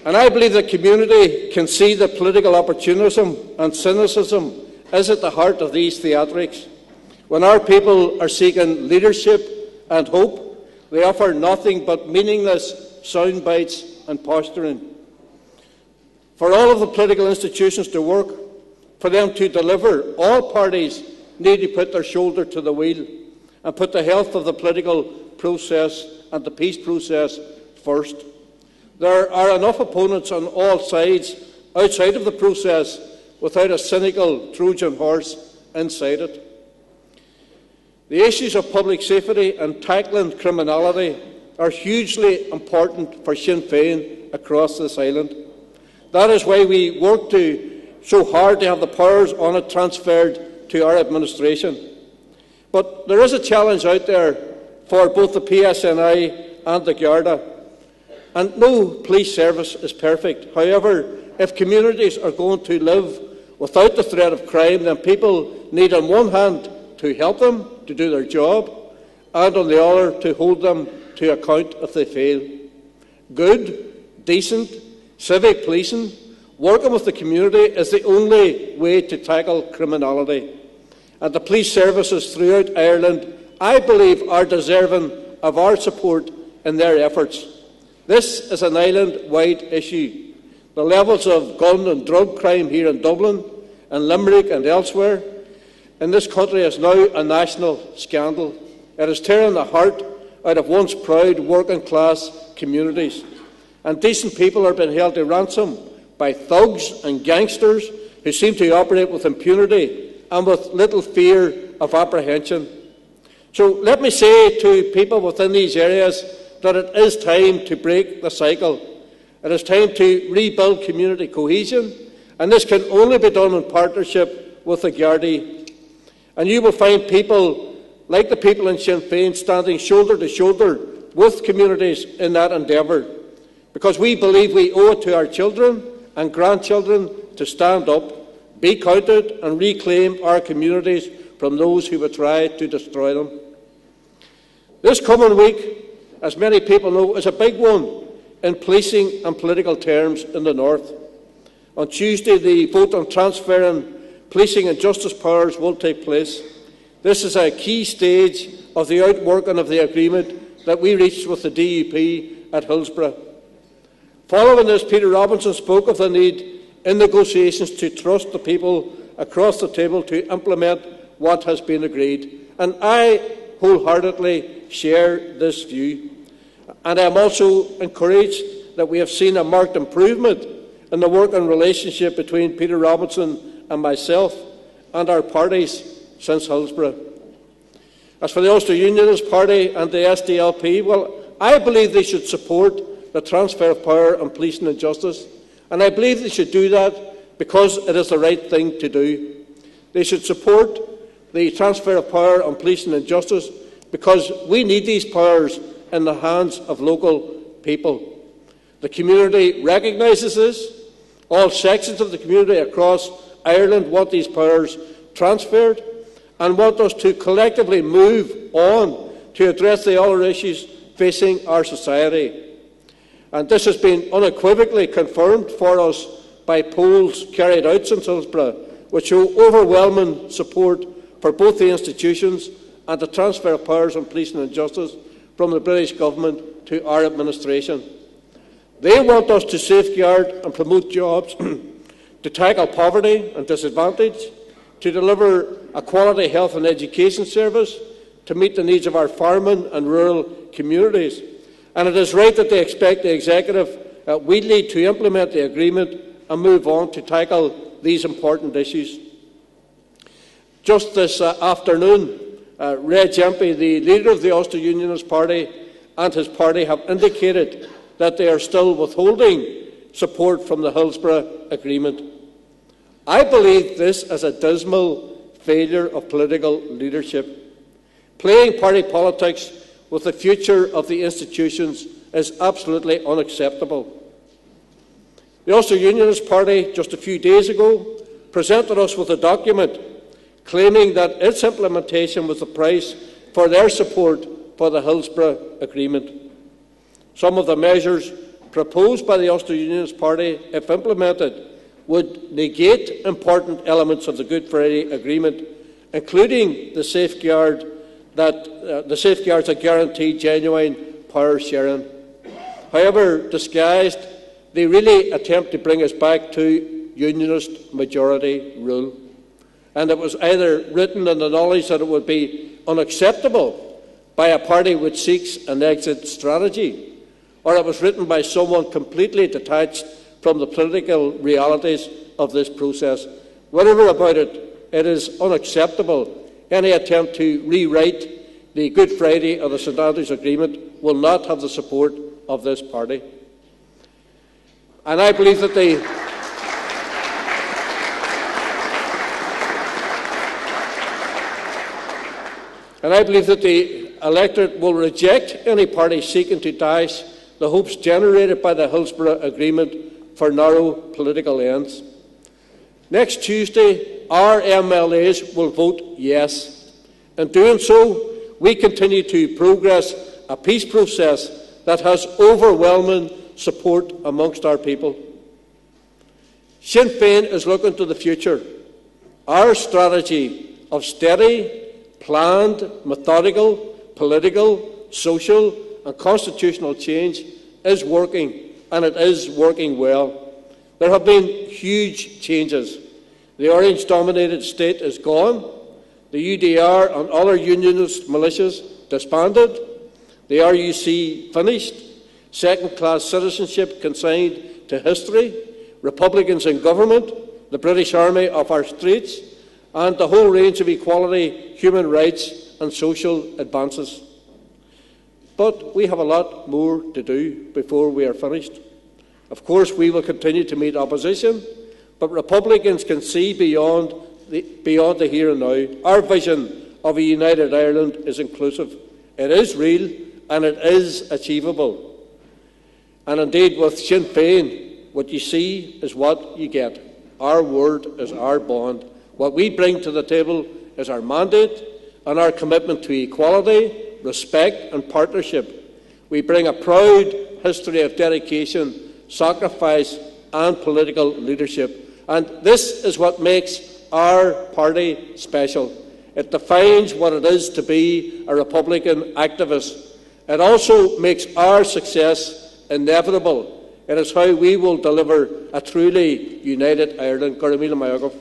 And I believe the community can see that political opportunism and cynicism is at the heart of these theatrics. When our people are seeking leadership and hope, they offer nothing but meaningless sound bites and posturing. For all of the political institutions to work, for them to deliver, all parties need to put their shoulder to the wheel and put the health of the political process and the peace process first. There are enough opponents on all sides outside of the process without a cynical Trojan horse inside it. The issues of public safety and tackling criminality are hugely important for Sinn Féin across this island. That is why we work so hard to have the powers on it transferred to our administration. But there is a challenge out there for both the PSNI and the Garda. And no police service is perfect. However, if communities are going to live without the threat of crime, then people need on one hand to help them to do their job, and on the other to hold them to account if they fail. Good, decent, civic policing, working with the community is the only way to tackle criminality. And the police services throughout Ireland, I believe, are deserving of our support in their efforts. This is an island-wide issue. The levels of gun and drug crime here in Dublin and Limerick and elsewhere in this country is now a national scandal. It is tearing the heart out of once proud working-class communities. And decent people are being held to ransom by thugs and gangsters who seem to operate with impunity and with little fear of apprehension. So let me say to people within these areas that it is time to break the cycle. It is time to rebuild community cohesion, and this can only be done in partnership with the Gardaí. And you will find people like the people in Sinn Féin standing shoulder to shoulder with communities in that endeavour, because we believe we owe it to our children and grandchildren to stand up, be counted and reclaim our communities from those who would try to destroy them. This coming week, as many people know, is a big one in policing and political terms in the North. On Tuesday, the vote on transferring policing and justice powers will take place. This is a key stage of the outworking of the agreement that we reached with the DUP at Hillsborough. Following this, Peter Robinson spoke of the need in negotiations to trust the people across the table to implement what has been agreed. And I wholeheartedly share this view. And I am also encouraged that we have seen a marked improvement in the working relationship between Peter Robinson and myself and our parties since Hillsborough. As for the Ulster Unionist Party and the SDLP, well, I believe they should support the transfer of power on policing and justice, and I believe they should do that because it is the right thing to do. They should support the transfer of power on policing and justice because we need these powers in the hands of local people. The community recognises this. All sections of the community across Ireland want these powers transferred and want us to collectively move on to address the other issues facing our society. And this has been unequivocally confirmed for us by polls carried out since Hillsborough, which show overwhelming support for both the institutions and the transfer of powers on policing and justice from the British government to our administration. They want us to safeguard and promote jobs, to tackle poverty and disadvantage, to deliver a quality health and education service, to meet the needs of our farming and rural communities. And it is right that they expect the Executive we lead to implement the agreement and move on to tackle these important issues. Just this afternoon, Ray Gyamfi, the leader of the Ulster Unionist Party, and his party have indicated that they are still withholding support from the Hillsborough Agreement. I believe this is a dismal failure of political leadership. Playing party politics with the future of the institutions is absolutely unacceptable. The Ulster Unionist Party, just a few days ago, presented us with a document claiming that its implementation was the price for their support for the Hillsborough Agreement. Some of the measures proposed by the Ulster Unionist Party, if implemented, would negate important elements of the Good Friday Agreement, including the safeguards that guarantee genuine power sharing. However disguised, they really attempt to bring us back to Unionist majority rule. And it was either written in the knowledge that it would be unacceptable by a party which seeks an exit strategy, or it was written by someone completely detached from the political realities of this process. Whatever about it, it is unacceptable. Any attempt to rewrite the Good Friday or the St Andrews Agreement will not have the support of this party. And I believe that the electorate will reject any party seeking to dash the hopes generated by the Hillsborough Agreement for narrow political ends. Next Tuesday, our MLAs will vote yes. In doing so, we continue to progress a peace process that has overwhelming support amongst our people. Sinn Féin is looking to the future. Our strategy of steady, planned, methodical, political, social and constitutional change is working, and it is working well. There have been huge changes. The Orange-dominated state is gone. The UDR and other unionist militias disbanded. The RUC finished. Second-class citizenship consigned to history. Republicans in government. The British Army off our streets. And the whole range of equality, human rights and social advances. But we have a lot more to do before we are finished. Of course, we will continue to meet opposition, but Republicans can see beyond the here and now. Our vision of a united Ireland is inclusive. It is real and it is achievable. And indeed, with Sinn Féin, what you see is what you get. Our word is our bond. What we bring to the table is our mandate and our commitment to equality, respect and partnership. We bring a proud history of dedication, sacrifice and political leadership. And this is what makes our party special. It defines what it is to be a Republican activist. It also makes our success inevitable. It is how we will deliver a truly united Ireland. Garamila Mayagov.